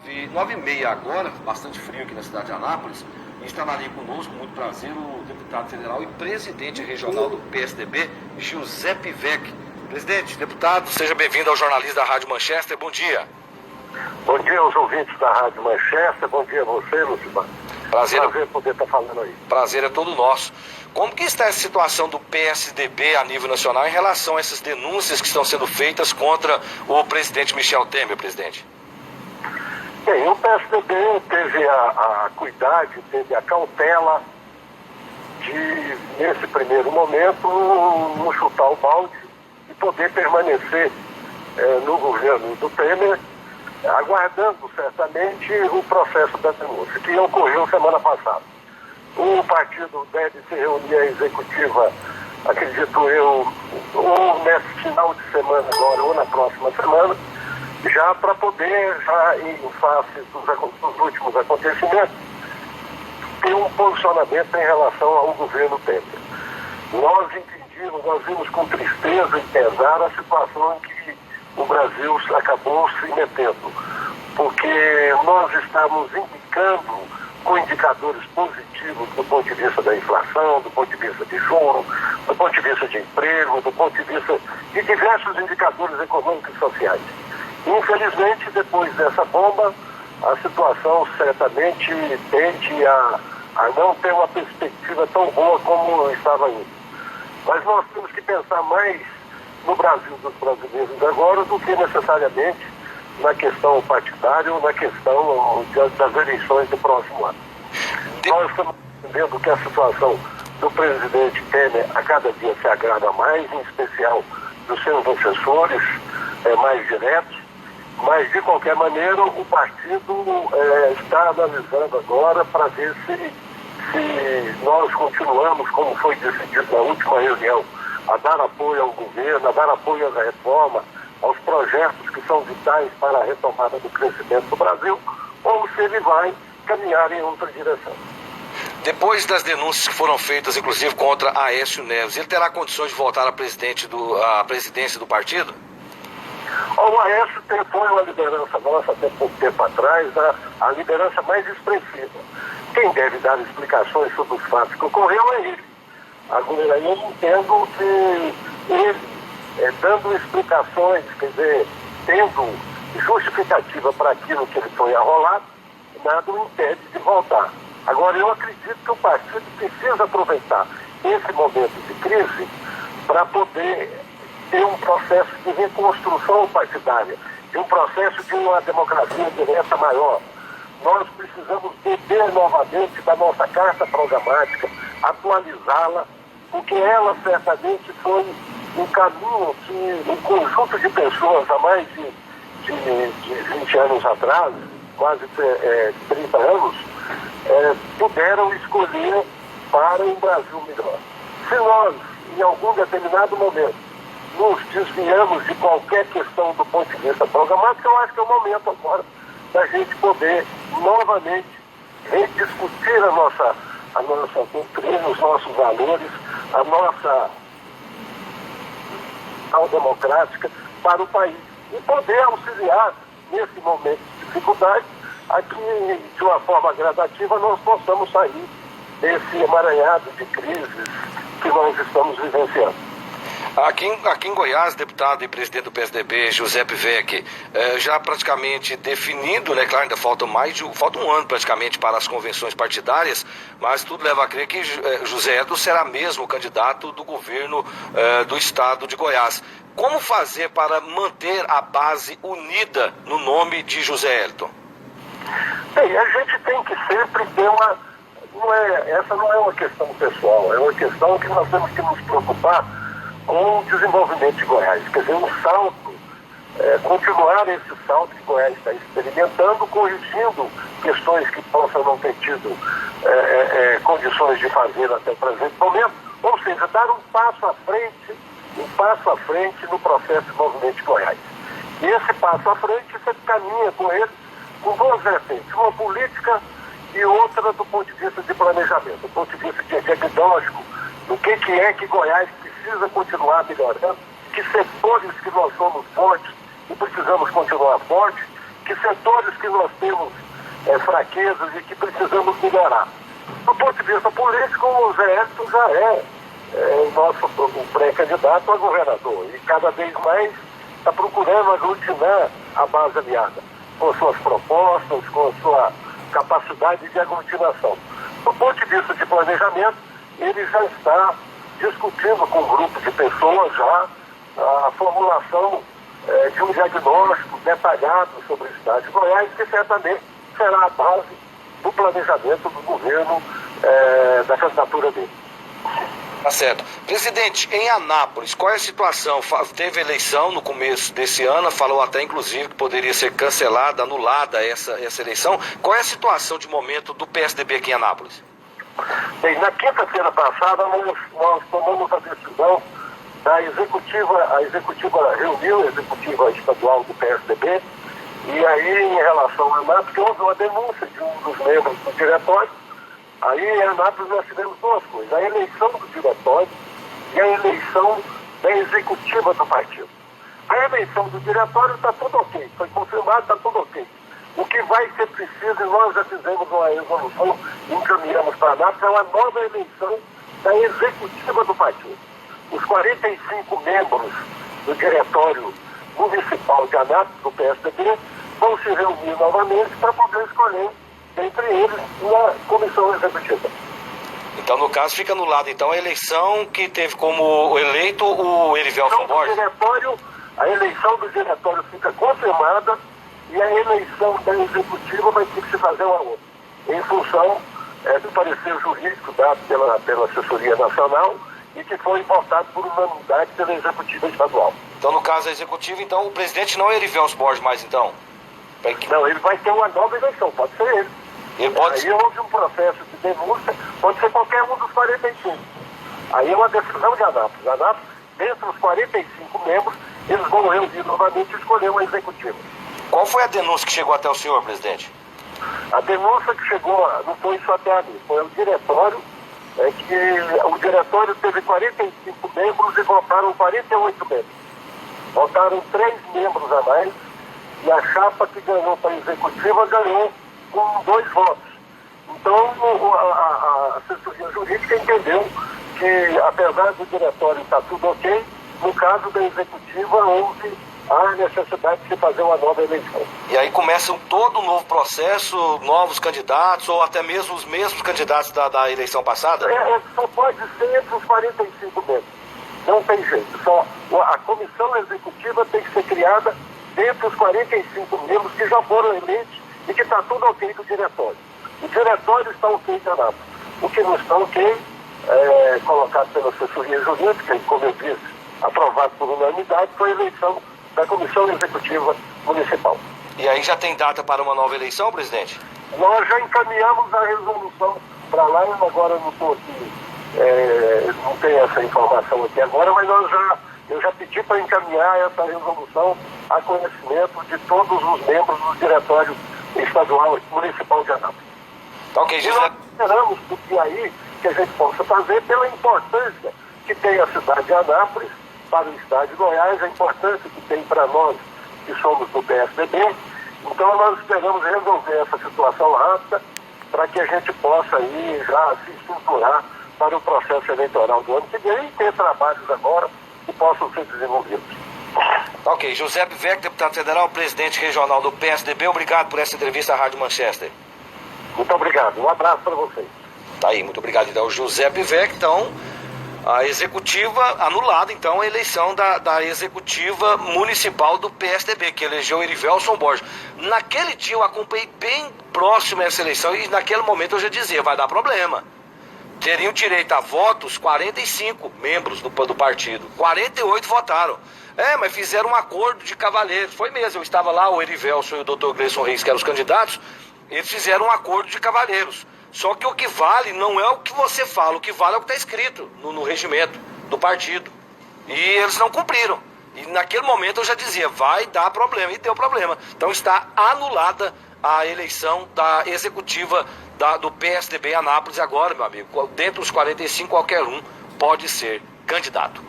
9h30 agora, bastante frio aqui na cidade de Anápolis. E está ali conosco, com muito prazer, o deputado federal e presidente regional do PSDB, Giuseppe Vecchi. Presidente, deputado, seja bem-vindo ao Jornalismo da Rádio Manchester. Bom dia. Bom dia aos ouvintes da Rádio Manchester. Bom dia a você, Lucimar. Prazer poder estar falando aí. Prazer é todo nosso. Como que está a situação do PSDB a nível nacional em relação a essas denúncias que estão sendo feitas contra o presidente Michel Temer, presidente? Bem, o PSDB teve a cuidado, teve a cautela de, nesse primeiro momento, não chutar o balde e poder permanecer no governo do Temer, aguardando certamente o processo da denúncia, que ocorreu semana passada. O partido deve se reunir a executiva, acredito eu, ou nesse final de semana agora, ou na próxima semana, já para poder, já em face dos últimos acontecimentos, ter um posicionamento em relação ao governo Temer. Nós vimos com tristeza e pesar a situação em que o Brasil acabou se metendo, porque nós estamos indicando com indicadores positivos do ponto de vista da inflação, do ponto de vista de juros, do ponto de vista de emprego, do ponto de vista de diversos indicadores econômicos e sociais. Infelizmente, depois dessa bomba, a situação certamente tende a não ter uma perspectiva tão boa como estava indo. Mas nós temos que pensar mais no Brasil dos brasileiros agora do que necessariamente na questão partidária ou na questão das eleições do próximo ano. Nós estamos entendendo que a situação do presidente Temer a cada dia se agrava mais, em especial dos seus assessores mais diretos, mas de qualquer maneira o partido está analisando agora para ver se nós continuamos, como foi decidido na última reunião, a dar apoio ao governo, a dar apoio à reforma, aos projetos que são vitais para a retomada do crescimento do Brasil, ou se ele vai caminhar em outra direção. Depois das denúncias que foram feitas, inclusive contra Aécio Neves, ele terá condições de voltar à presidência do partido? O Aécio foi uma liderança nossa até pouco tempo atrás, a liderança mais expressiva. Quem deve dar explicações sobre os fatos que ocorreram é ele. Agora, eu entendo que ele, dando explicações, quer dizer, tendo justificativa para aquilo que ele foi arrolado, nada o impede de voltar. Agora, eu acredito que o partido precisa aproveitar esse momento de crise para poder ter um processo de reconstrução partidária, de um processo de uma democracia direta maior. Nós precisamos beber novamente da nossa carta programática, atualizá-la, porque ela certamente foi um caminho que um conjunto de pessoas há mais de 20 anos atrás, quase 30 anos, puderam escolher para um Brasil melhor. Se nós, em algum determinado momento, nos desviamos de qualquer questão do ponto de vista programático, eu acho que é o momento agora da gente poder novamente rediscutir a nossa doutrina, os nossos valores, a nossa democrática para o país e poder auxiliar nesse momento de dificuldade a que, de uma forma gradativa, nós possamos sair desse emaranhado de crises que nós estamos vivenciando. Aqui em Goiás, deputado e presidente do PSDB, Giuseppe Vecchi, já praticamente definido, né? Claro, ainda falta um ano praticamente para as convenções partidárias, mas tudo leva a crer que José Hélito será mesmo o candidato do governo do estado de Goiás. Como fazer para manter a base unida no nome de José Hélito? Bem, a gente tem que sempre ter essa não é uma questão pessoal, é uma questão que nós temos que nos preocupar com o desenvolvimento de Goiás. Quer dizer, um salto, continuar esse salto que Goiás está experimentando, corrigindo questões que possam não ter tido condições de fazer até o presente momento, ou seja, dar um passo à frente no processo de desenvolvimento de Goiás. E esse passo à frente, você caminha com ele com duas vertentes, uma política e outra do ponto de vista de planejamento, do ponto de vista de diagnóstico, do que é que Goiás precisa continuar melhorando, que setores que nós somos fortes e precisamos continuar fortes, que setores que nós temos fraquezas e que precisamos melhorar. Do ponto de vista político, o Zé Hélito já é o nosso pré-candidato a governador e cada vez mais está procurando aglutinar a base aliada com suas propostas, com sua capacidade de aglutinação. Do ponto de vista de planejamento, ele já está discutindo com um grupo de pessoas já a formulação de um diagnóstico detalhado sobre o estado de Goiás, que certamente será a base do planejamento do governo da candidatura dele. Tá certo. Presidente, em Anápolis, qual é a situação? Teve eleição no começo desse ano, falou até inclusive que poderia ser cancelada, anulada essa eleição. Qual é a situação de momento do PSDB aqui em Anápolis? Bem, na quinta-feira passada nós tomamos a decisão da executiva, a executiva reuniu a executiva estadual do PSDB, e aí em relação a Anápolis houve uma denúncia de um dos membros do diretório. Aí em Anápolis nós tivemos duas coisas: a eleição do diretório e a eleição da executiva do partido. A eleição do diretório está tudo ok, foi confirmado, está tudo ok. O que vai ser preciso, e nós já fizemos uma resolução e encaminhamos para a Anápolis, é uma nova eleição da executiva do partido. Os 45 membros do diretório municipal de Anápolis, do PSDB, vão se reunir novamente para poder escolher entre eles na comissão executiva. Então, no caso, fica anulada então a eleição que teve como eleito o Erivelson Borges? A eleição do diretório fica confirmada e a eleição da executiva vai ter que se fazer uma outra, em função do parecer jurídico dado pela assessoria nacional e que foi votado por unanimidade pela executiva estadual. Então, no caso da executiva, então, o presidente não é Erivelson Borges mais, então? Não, ele vai ter uma nova eleição, pode ser ele. Aí houve um processo de denúncia, pode ser qualquer um dos 45. Aí é uma decisão de Anápolis. Anápolis, dentre os 45 membros, eles vão reunir novamente e escolher uma executiva. Qual foi a denúncia que chegou até o senhor, presidente? A denúncia que chegou, não foi isso até a mim, foi o diretório, que o diretório teve 45 membros e votaram 48 membros. Votaram 3 membros a mais e a chapa que ganhou para a executiva ganhou com 2 votos. Então, a assessoria jurídica entendeu que, apesar do diretório estar tudo ok, no caso da executiva houve a necessidade de se fazer uma nova eleição. E aí começa todo um novo processo, novos candidatos, ou até mesmo os mesmos candidatos da eleição passada? Só pode ser entre os 45 membros. Não tem jeito. Só a comissão executiva tem que ser criada dentre os 45 membros que já foram eleitos e que está tudo ok do diretório. O diretório está ok de Anápolis. O que não está ok colocado pela assessoria jurídica e, como eu disse, aprovado por unanimidade, foi a eleição da Comissão Executiva Municipal. E aí já tem data para uma nova eleição, presidente? Nós já encaminhamos a resolução para lá, eu agora não estou aqui, não tenho essa informação aqui agora, mas eu já pedi para encaminhar essa resolução a conhecimento de todos os membros do Diretório Estadual e Municipal de Anápolis. Ok, e nós esperamos que aí que a gente possa fazer pela importância que tem a cidade de Anápolis para o estado de Goiás, a importância que tem para nós que somos do PSDB. Então nós esperamos resolver essa situação rápida para que a gente possa aí já se estruturar para o processo eleitoral do ano que vem e ter trabalhos agora que possam ser desenvolvidos. Ok, José Bivec, deputado federal, presidente regional do PSDB, obrigado por essa entrevista à Rádio Manchester. Muito obrigado, um abraço para vocês. Tá aí, muito obrigado então, José Bivec. Então, a executiva anulada, então, a eleição da executiva municipal do PSDB, que elegeu Erivelson Borges. Naquele dia eu acompanhei bem próximo essa eleição e naquele momento eu já dizia, vai dar problema. Teriam direito a votos 45 membros do partido, 48 votaram. Mas fizeram um acordo de cavalheiros, foi mesmo, eu estava lá, o Erivelson e o Dr. Gleison Reis, que eram os candidatos, eles fizeram um acordo de cavalheiros. Só que o que vale não é o que você fala, o que vale é o que está escrito no regimento do partido. E eles não cumpriram. E naquele momento eu já dizia, vai dar problema, e deu problema. Então está anulada a eleição da executiva do PSDB Anápolis agora, meu amigo. Dentro dos 45, qualquer um pode ser candidato.